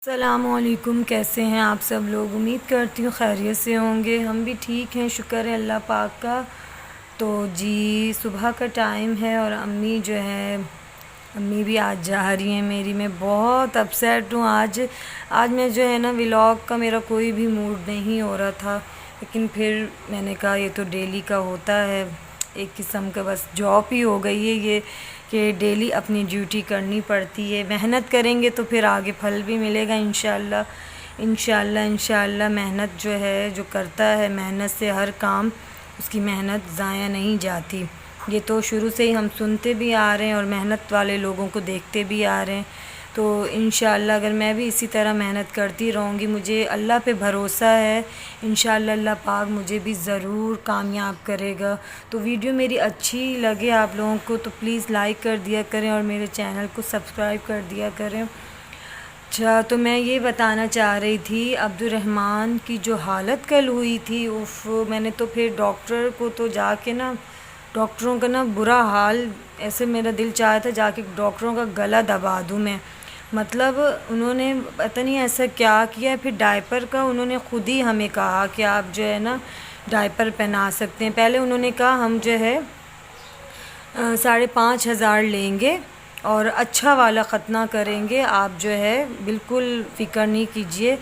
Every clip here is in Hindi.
अस्सलामुअलैकुम। कैसे हैं आप सब लोग? उम्मीद करती हूँ खैरियत से होंगे। हम भी ठीक हैं, शुक्र है अल्लाह पाक का। तो जी सुबह का टाइम है और अम्मी जो है अम्मी भी आज जा रही हैं मेरी। मैं बहुत अपसेट हूँ आज। आज मैं जो है ना व्लॉग का मेरा कोई भी मूड नहीं हो रहा था, लेकिन फिर मैंने कहा ये तो डेली का होता है, एक किस्म का बस जॉब ही हो गई है ये कि डेली अपनी ड्यूटी करनी पड़ती है। मेहनत करेंगे तो फिर आगे फल भी मिलेगा इंशाल्लाह। इंशाल्लाह इंशाल्लाह मेहनत जो है, जो करता है मेहनत से हर काम, उसकी मेहनत ज़ाया नहीं जाती। ये तो शुरू से ही हम सुनते भी आ रहे हैं और मेहनत वाले लोगों को देखते भी आ रहे हैं। तो इंशाल्लाह अगर मैं भी इसी तरह मेहनत करती रहूँगी, मुझे अल्लाह पे भरोसा है, इंशाल्लाह अल्लाह पाक मुझे भी ज़रूर कामयाब करेगा। तो वीडियो मेरी अच्छी लगे आप लोगों को तो प्लीज़ लाइक कर दिया करें और मेरे चैनल को सब्सक्राइब कर दिया करें। अच्छा, तो मैं ये बताना चाह रही थी अब्दुर्रहमान की जो हालत कल हुई थी, उफ, मैंने तो फिर डॉक्टर को तो जाके ना, डॉक्टरों का ना बुरा हाल, ऐसे मेरा दिल चाहा था जाके डॉक्टरों का गला दबा दूँ मैं। मतलब उन्होंने पता नहीं ऐसा क्या किया, फिर डायपर का उन्होंने ख़ुद ही हमें कहा कि आप जो है ना डायपर पहना सकते हैं। पहले उन्होंने कहा हम जो है 5,500 लेंगे और अच्छा वाला ख़तना करेंगे, आप जो है बिल्कुल फ़िक्र नहीं कीजिए,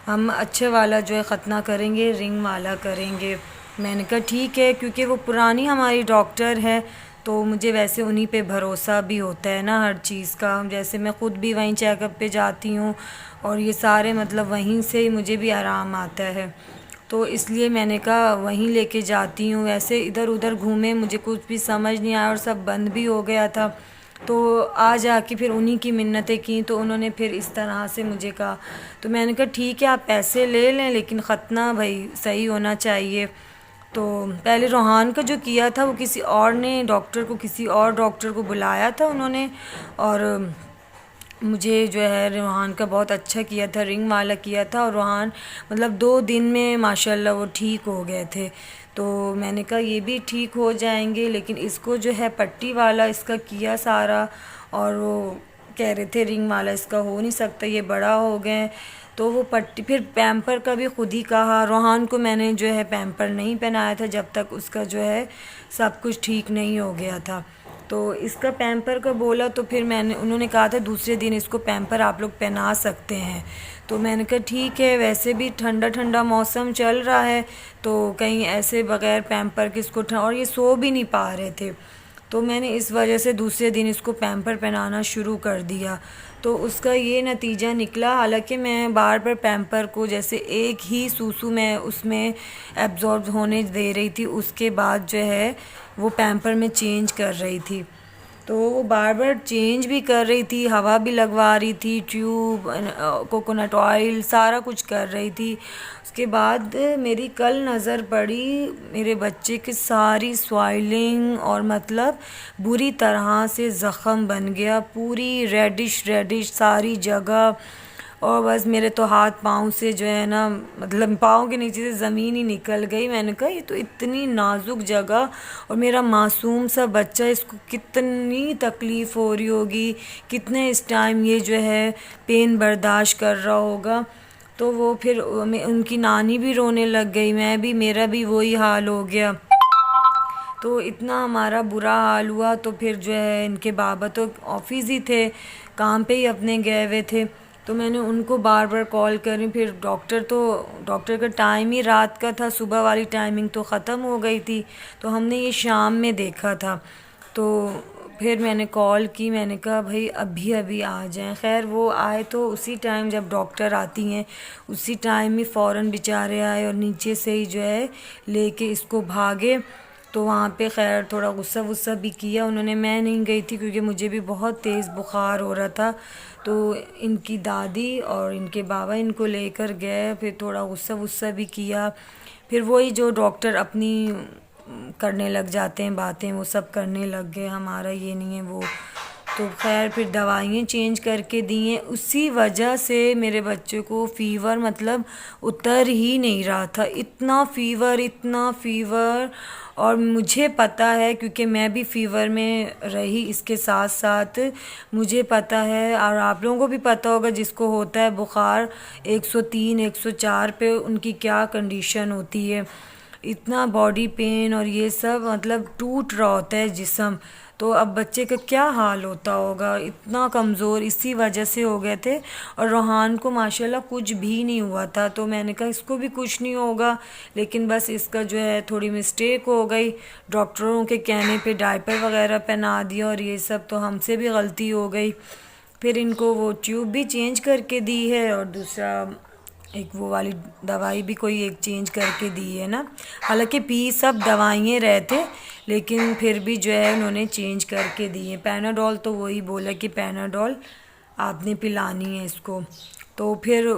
हम अच्छे वाला जो है ख़तना करेंगे, रिंग वाला करेंगे। मैंने कहा ठीक है, क्योंकि वो पुरानी हमारी डॉक्टर है तो मुझे वैसे उन्हीं पे भरोसा भी होता है ना हर चीज़ का। जैसे मैं ख़ुद भी वहीं चेकअप पे जाती हूँ और ये सारे मतलब वहीं से ही मुझे भी आराम आता है, तो इसलिए मैंने कहा वहीं लेके जाती हूँ। वैसे इधर उधर घूमे, मुझे कुछ भी समझ नहीं आया और सब बंद भी हो गया था, तो आ जाके फिर उन्हीं की मिन्नतें की तो उन्होंने फिर इस तरह से मुझे कहा। तो मैंने कहा ठीक है आप पैसे ले लें, लेकिन ख़तना भाई सही होना चाहिए। तो पहले रोहान का जो किया था वो किसी और ने डॉक्टर को, किसी और डॉक्टर को बुलाया था उन्होंने, और मुझे जो है रोहान का बहुत अच्छा किया था, रिंग वाला किया था, और रोहान मतलब 2 दिन में माशाल्लाह वो ठीक हो गए थे। तो मैंने कहा ये भी ठीक हो जाएंगे, लेकिन इसको जो है पट्टी वाला इसका किया सारा, और वो कह रहे थे रिंग वाला इसका हो नहीं सकता, ये बड़ा हो गए। तो वो पट्टी, फिर पैम्पर का भी खुद ही कहा। रोहान को मैंने जो है पैम्पर नहीं पहनाया था जब तक उसका जो है सब कुछ ठीक नहीं हो गया था। तो इसका पैम्पर का बोला तो फिर मैंने, उन्होंने कहा था दूसरे दिन इसको पैम्पर आप लोग पहना सकते हैं। तो मैंने कहा ठीक है, वैसे भी ठंडा ठंडा मौसम चल रहा है तो कहीं ऐसे बग़ैर पैम्पर के इसको और ये सो भी नहीं पा रहे थे, तो मैंने इस वजह से दूसरे दिन इसको पैम्पर पहनाना शुरू कर दिया। तो उसका ये नतीजा निकला, हालांकि मैं बार बार पैम्पर को जैसे एक ही सूसू में उसमें एब्ज़ॉर्ब होने दे रही थी, उसके बाद जो है वो पैम्पर में चेंज कर रही थी। तो वो बार बार चेंज भी कर रही थी, हवा भी लगवा रही थी, ट्यूब, कोकोनट ऑयल सारा कुछ कर रही थी। उसके बाद मेरी कल नज़र पड़ी मेरे बच्चे की सारी स्वाइलिंग, और मतलब बुरी तरह से ज़ख़म बन गया, पूरी रेडिश रेडिश सारी जगह, और बस मेरे तो हाथ पाँव से जो है ना, मतलब पाँव के नीचे से ज़मीन ही निकल गई। मैंने कहा ये तो इतनी नाजुक जगह, और मेरा मासूम सा बच्चा, इसको कितनी तकलीफ़ हो रही होगी, कितने इस टाइम ये जो है पेन बर्दाश्त कर रहा होगा। तो वो फिर उनकी नानी भी रोने लग गई, मैं भी, मेरा भी वही हाल हो गया। तो इतना हमारा बुरा हाल हुआ। तो फिर जो है इनके बाबा तो ऑफिस ही थे, काम पे ही अपने गए हुए थे, तो मैंने उनको बार बार कॉल करी। फिर डॉक्टर का टाइम ही रात का था, सुबह वाली टाइमिंग तो ख़त्म हो गई थी, तो हमने ये शाम में देखा था। तो फिर मैंने कॉल की, मैंने कहा भाई अभी अभी आ जाएं। खैर वो आए तो उसी टाइम जब डॉक्टर आती हैं उसी टाइम ही फ़ौरन बेचारे आए और नीचे से ही जो है लेके इसको भागे। तो वहाँ पे खैर थोड़ा गुस्सा वुस्सा भी किया उन्होंने, मैं नहीं गई थी क्योंकि मुझे भी बहुत तेज़ बुखार हो रहा था। तो इनकी दादी और इनके बाबा इनको लेकर गए, फिर थोड़ा गुस्सा वुस्सा भी किया। फिर वही जो डॉक्टर अपनी करने लग जाते हैं बातें, वो सब करने लग गए, हमारा ये नहीं है वो। तो खैर फिर दवाइयाँ चेंज करके दी हैं। उसी वजह से मेरे बच्चे को फ़ीवर मतलब उतर ही नहीं रहा था, इतना फ़ीवर, इतना फ़ीवर। और मुझे पता है क्योंकि मैं भी फ़ीवर में रही, इसके साथ साथ मुझे पता है और आप लोगों को भी पता होगा जिसको होता है बुखार 103 104 पे उनकी क्या कंडीशन होती है। इतना बॉडी पेन और ये सब मतलब टूट रहा होता है जिस्म। तो अब बच्चे का क्या हाल होता होगा, इतना कमज़ोर इसी वजह से हो गए थे। और रोहान को माशाल्लाह कुछ भी नहीं हुआ था, तो मैंने कहा इसको भी कुछ नहीं होगा, लेकिन बस इसका जो है थोड़ी मिस्टेक हो गई। डॉक्टरों के कहने पे डायपर वगैरह पहना दिया और ये सब, तो हमसे भी गलती हो गई। फिर इनको वो ट्यूब भी चेंज करके दी है और दूसरा एक वो वाली दवाई भी कोई एक चेंज करके दी है ना। हालांकि पी सब दवाइयाँ रहे थे, लेकिन फिर भी जो है उन्होंने चेंज करके दी है। पैनाडोल तो वही बोला कि पैनाडोल आपने पिलानी है इसको। तो फिर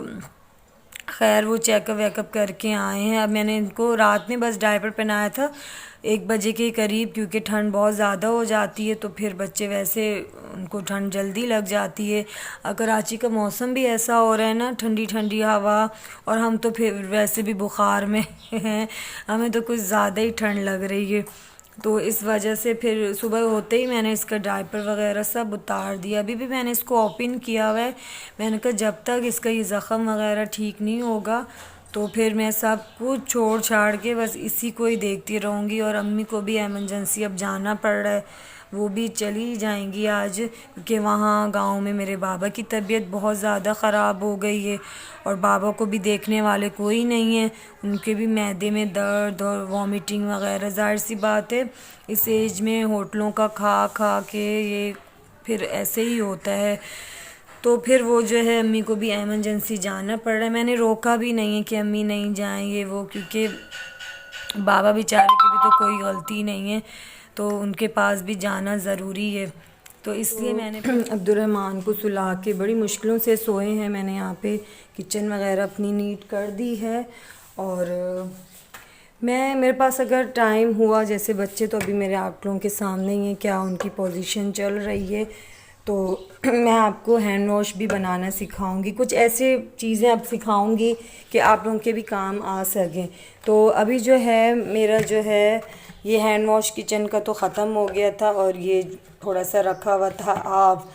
खैर वो चेकअप वेकअप करके आए हैं। अब मैंने इनको रात में बस डायपर पहनाया था 1 बजे के करीब, क्योंकि ठंड बहुत ज़्यादा हो जाती है तो फिर बच्चे वैसे उनको ठंड जल्दी लग जाती है। कराची का मौसम भी ऐसा हो रहा है ना, ठंडी ठंडी हवा, और हम तो फिर वैसे भी बुखार में हैं, हमें तो कुछ ज़्यादा ही ठंड लग रही है। तो इस वजह से फिर सुबह होते ही मैंने इसका डायपर वगैरह सब उतार दिया। अभी भी मैंने इसको ओपन किया हुआ है। मैंने कहा जब तक इसका ये ज़ख़म वगैरह ठीक नहीं होगा तो फिर मैं सब कुछ छोड़ छाड़ के बस इसी को ही देखती रहूँगी। और अम्मी को भी एमरजेंसी अब जाना पड़ रहा है, वो भी चली जाएंगी आज, क्योंकि वहाँ गांव में मेरे बाबा की तबीयत बहुत ज़्यादा ख़राब हो गई है और बाबा को भी देखने वाले कोई नहीं है। उनके भी मैदे में दर्द और वॉमिटिंग वगैरह, ज़ाहिर सी बात है इस एज में होटलों का खा खा के ये फिर ऐसे ही होता है। तो फिर वो जो है अम्मी को भी एमरजेंसी जाना पड़ रहा है। मैंने रोका भी नहीं है कि अम्मी नहीं जाएंगे वो, क्योंकि बाबा बेचारे की भी तो कोई गलती नहीं है, तो उनके पास भी जाना ज़रूरी है। तो इसलिए मैंने अब्दुर्रहमान को सुला के बड़ी मुश्किलों से सोए हैं। मैंने यहाँ पे किचन वगैरह अपनी नीट कर दी है। और मेरे पास अगर टाइम हुआ, जैसे बच्चे तो अभी मेरे आप लोगों के सामने ही हैं क्या उनकी पोजीशन चल रही है, तो मैं आपको हैंड वॉश भी बनाना सिखाऊंगी। कुछ ऐसे चीज़ें अब सिखाऊंगी कि आप लोगों के भी काम आ सकें। तो अभी जो है मेरा जो है ये हैंड वॉश किचन का तो ख़त्म हो गया था, और ये थोड़ा सा रखा हुआ था आप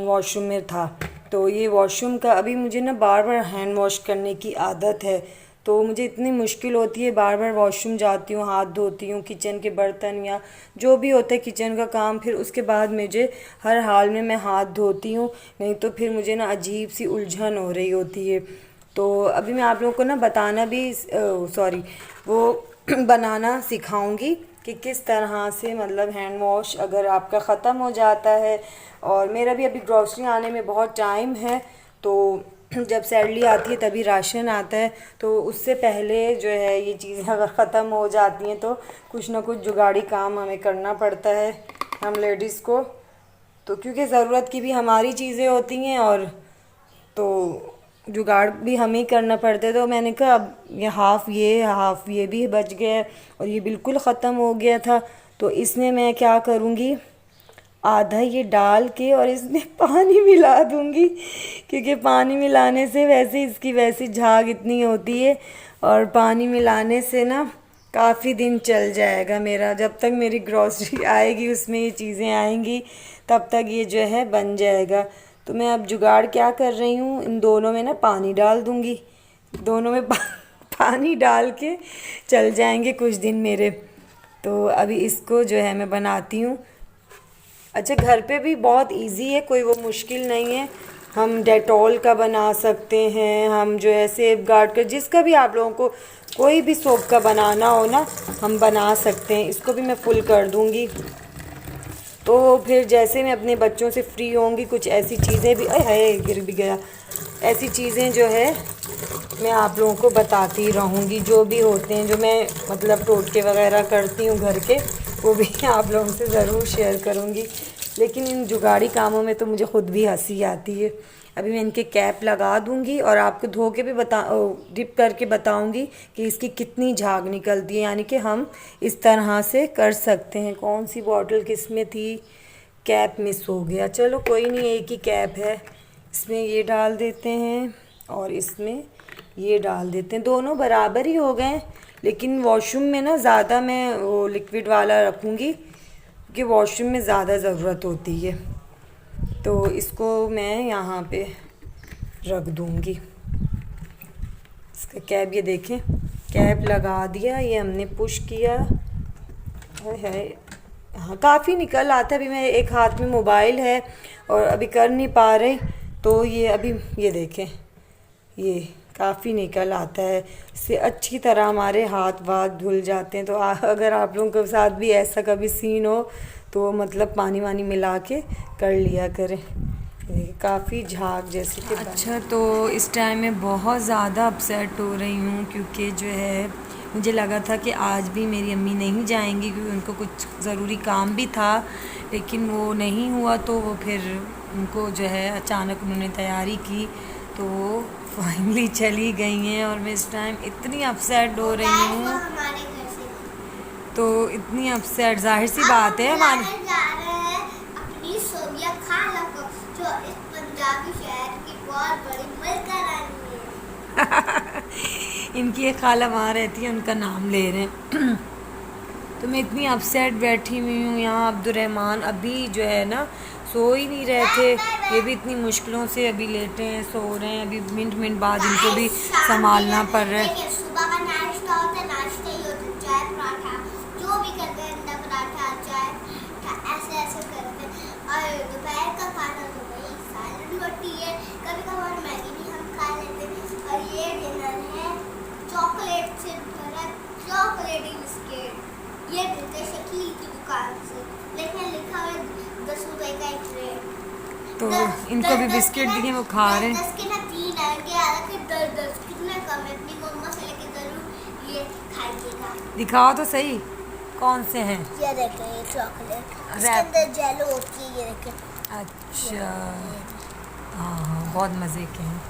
वॉशरूम में था। तो ये वॉशरूम का अभी मुझे ना बार बार हैंड वॉश करने की आदत है, तो मुझे इतनी मुश्किल होती है, बार बार वॉशरूम जाती हूँ, हाथ धोती हूँ, किचन के बर्तन या जो भी होता है किचन का काम, फिर उसके बाद मुझे हर हाल में मैं हाथ धोती हूँ, नहीं तो फिर मुझे ना अजीब सी उलझन हो रही होती है। तो अभी मैं आप लोगों को ना बताना भी वो बनाना सिखाऊंगी कि किस तरह से मतलब हैंड वॉश अगर आपका ख़त्म हो जाता है। और मेरा भी अभी ग्रॉसरी आने में बहुत टाइम है, तो जब सैलरी आती है तभी राशन आता है, तो उससे पहले जो है ये चीज़ें अगर ख़त्म हो जाती हैं तो कुछ ना कुछ जुगाड़ी काम हमें करना पड़ता है हम लेडीज़ को। तो क्योंकि ज़रूरत की भी हमारी चीज़ें होती हैं और तो जुगाड़ भी हमें ही करना पड़ता है। तो मैंने कहा अब ये हाफ़ ये भी बच गया और ये बिल्कुल ख़त्म हो गया था, तो इसमें मैं क्या करूँगी, आधा ये डाल के और इसमें पानी मिला दूँगी, क्योंकि पानी मिलाने से वैसे इसकी वैसी झाग इतनी होती है, और पानी मिलाने से ना काफ़ी दिन चल जाएगा मेरा। जब तक मेरी ग्रॉसरी आएगी उसमें ये चीज़ें आएंगी तब तक ये जो है बन जाएगा। तो मैं अब जुगाड़ क्या कर रही हूँ, इन दोनों में ना पानी डाल दूँगी, दोनों में पानी डाल के चल जाएंगे कुछ दिन मेरे। तो अभी इसको जो है मैं बनाती हूँ। अच्छा, घर पे भी बहुत इजी है, कोई वो मुश्किल नहीं है। हम डेटॉल का बना सकते हैं, हम जो है सेफगार्ड का, जिसका भी आप लोगों को कोई भी सोप का बनाना हो ना हम बना सकते हैं। इसको भी मैं फुल कर दूँगी। तो फिर जैसे मैं अपने बच्चों से फ्री होंगी कुछ ऐसी चीज़ें भी गिर भी गया, ऐसी चीज़ें जो है मैं आप लोगों को बताती रहूँगी, जो भी होते हैं जो मैं मतलब टोटके वगैरह करती हूँ घर के, वो भी आप लोगों से ज़रूर शेयर करूँगी। लेकिन इन जुगाड़ी कामों में तो मुझे ख़ुद भी हंसी आती है। अभी मैं इनके कैप लगा दूँगी और आपको धो के भी डिप करके बताऊँगी कि इसकी कितनी झाग निकलती है, यानी कि हम इस तरह से कर सकते हैं। कौन सी बॉटल किस में थी, कैप मिस हो गया। चलो कोई नहीं, एक ही कैप है, इसमें ये डाल देते हैं और इसमें ये डाल देते हैं, दोनों बराबर ही हो गए। लेकिन वॉशरूम में ना ज़्यादा मैं वो लिक्विड वाला रखूँगी क्योंकि वॉशरूम में ज़्यादा ज़रूरत होती है, तो इसको मैं यहाँ पे रख दूँगी। इसका कैप ये देखें, कैप लगा दिया, ये हमने पुश किया है। हाँ काफ़ी निकल आता है। अभी मैं एक हाथ में मोबाइल है और अभी कर नहीं पा रहे, तो ये अभी ये देखें, ये काफ़ी निकल आता है। इससे अच्छी तरह हमारे हाथ वाथ धुल जाते हैं। तो अगर आप लोगों के साथ भी ऐसा कभी सीन हो तो मतलब पानी वानी मिला के कर लिया करें। काफ़ी झाग जैसे कि अच्छा, तो इस टाइम में बहुत ज़्यादा अपसेट हो रही हूँ क्योंकि जो है मुझे लगा था कि आज भी मेरी अम्मी नहीं जाएंगी क्योंकि उनको कुछ ज़रूरी काम भी था, लेकिन वो नहीं हुआ। तो वो फिर उनको जो है अचानक उन्होंने तैयारी की तो वो फाइनली चली गई हैं और मैं इस टाइम इतनी अपसेट हो रही हूँ। तो इतनी अपसेट, जाहिर सी बात है हमारे जो इस पंजाबी शहर की बहुत बड़ी मलका रानी है। इनकी एक खाला वहाँ रहती है, उनका नाम ले रहे हैं। तो मैं इतनी अपसेट बैठी हुई हूँ यहाँ। अब्दुर्रहमान अभी जो है ना सो ही नहीं रहे थे, ये भी इतनी मुश्किलों से अभी लेटे हैं, सो रहे हैं। अभी मिनट बाद इनको भी संभालना पड़ रहा है। सुबह का नाश्ता होता है, नाश्ता ही होता है चाय पराठा, जो भी करते हैं, अंडा पराठा चाय ऐसे ऐसे करते हैं। और दोपहर का खाना तो वही सैलड रोटी है, कभी कभार मैगी भी हम खा लेते हैं। और ये डिनर है चॉकलेट से भरा चॉकलेटी बिस्किट, ये मिलते शकील की दुकान से, लेकिन लिखा है 10 रुपए का एक ट्रे। तो इनको भी बिस्किट दिए, वो खा रहे हैं। 10 के ना 3 आएंगे, हालांकि 10 कितने कम है। अपनी मम्मा से लेके जरूर ये खाइएगा। दिखाओ तो सही कौन से हैं। ये देखें, ये चॉकलेट, इसके अंदर जेलो होती है, ये देखें। अच्छा हाँ, बहुत मज़े के हैं।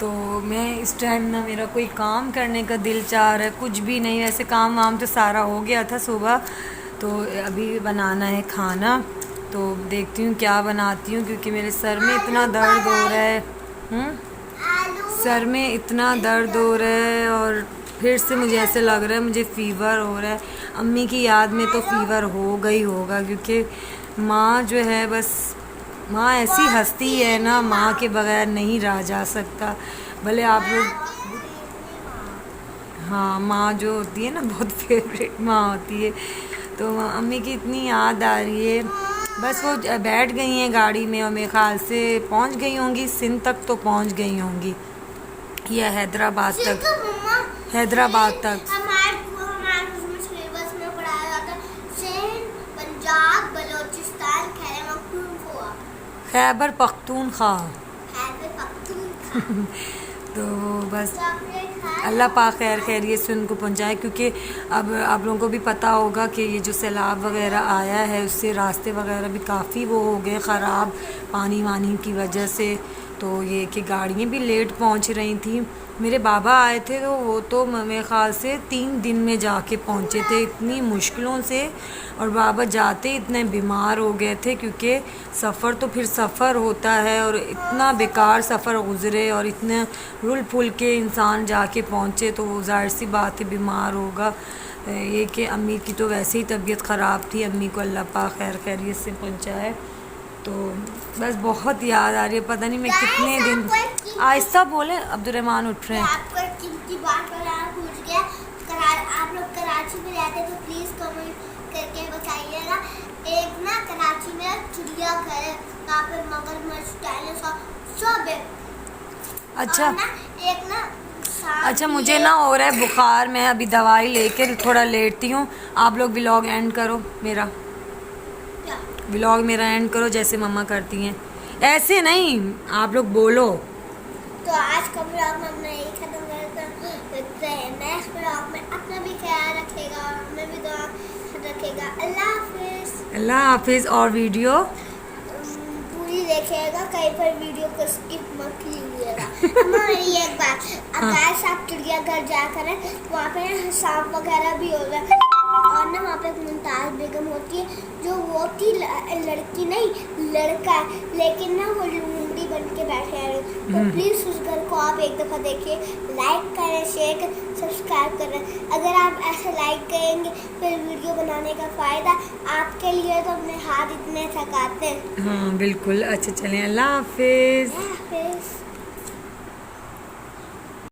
तो मैं इस टाइम ना मेरा कोई काम करने का दिल चाह रहा है, कुछ भी नहीं। वैसे काम वाम तो सारा हो गया था सुबह, तो अभी बनाना है खाना। तो देखती हूँ क्या बनाती हूँ क्योंकि मेरे सर में इतना दर्द हो रहा है। सर में इतना दर्द हो रहा है और फिर से मुझे ऐसे लग रहा है मुझे फ़ीवर हो रहा है। अम्मी की याद में तो फ़ीवर हो गई होगा क्योंकि माँ जो है, बस माँ ऐसी हस्ती है ना, माँ के बगैर नहीं रहा जा सकता। भले आप लोग, हाँ माँ जो होती है ना बहुत फेवरेट माँ होती है। तो अम्मी की इतनी याद आ रही है। बस वो बैठ गई हैं गाड़ी में और मेरे ख्याल से पहुँच गई होंगी, सिंध तक तो पहुँच गई होंगी या हैदराबाद तक। हैदराबाद तक हमारे सिलेबस में पढ़ाया जाता है सिंध, पंजाब, बलूचिस्तान, खैबर पख्तूनख्वा। तो बस अल्लाह पाक खैर खैरियत से उनको पहुंचाए क्योंकि अब आप लोगों को भी पता होगा कि ये जो सैलाब वगैरह आया है उससे रास्ते वगैरह भी काफ़ी वो हो गए ख़राब पानी वानी की वजह से। तो ये कि गाड़ियाँ भी लेट पहुंच रही थी। मेरे बाबा आए थे तो वो तो मेरे ख़्याल से 3 दिन में जाके पहुंचे थे इतनी मुश्किलों से। और बाबा जाते इतने बीमार हो गए थे क्योंकि सफ़र तो फिर सफ़र होता है और इतना बेकार सफ़र गुज़रे और इतने रुल फुल के इंसान जाके पहुंचे तो वो ज़ाहिर सी बात है बीमार होगा। ये कि अम्मी की तो वैसे ही तबीयत ख़राब थी, अम्मी को अल्लाह पाक खैर खैरियत से पहुंचाए। तो बस बहुत याद आ रही है, पता नहीं मैं कितने दिन। आहिस्ता बोले, अब्दुर्रहमान उठ रहे हैं। आपको एक कीमती बात पूछ गया, आप लोग कराची में रहते तो प्लीज़ कमेंट करके बताइएगा। एक ना कराची में चिड़ियाघर है, वहाँ पे मगरमच्छ, डायनासोर सब है। अच्छा ना एक ना अच्छा, मुझे ना हो रहा है बुखार, मैं अभी दवाई लेकर थोड़ा लेटती हूँ। आप लोग व्लॉग एंड करो मेरा, व्लॉग मेरा एंड करो जैसे मम्मा करती हैं, ऐसे नहीं आप लोग बोलो। तो आज का व्लॉग में हमने यही खत्म करते हैं। नेक्स्ट व्लॉग में अपना भी ख्याल रखेगा और हमें भी दुआ रखेगा। अल्लाह हाफिज़। अल्लाह हाफिज़। और वीडियो पूरी देखिएगा, कहीं पर वीडियो को स्किप मत कीजिएगा। हमारी एक बात, अगर आप चिड़ियाघर जाकर वहाँ पे सांप वगैरह भी होगा और ना वहाँ पे एक मुमताज़ बेगम होती है, जो वो थी लड़की नहीं लड़का है, लेकिन ना वो लूमड़ी बन के बैठे हैं। तो प्लीज़ उस घर को आप एक दफ़ा देखिए, लाइक करें, शेयर करें, सब्सक्राइब करें। अगर आप ऐसे लाइक करेंगे फिर वीडियो बनाने का फ़ायदा आपके लिए, तो अपने हाथ इतने थकाते हैं। हाँ बिल्कुल। अच्छा चलें, अल्लाह हाफिज़। हाफिज़।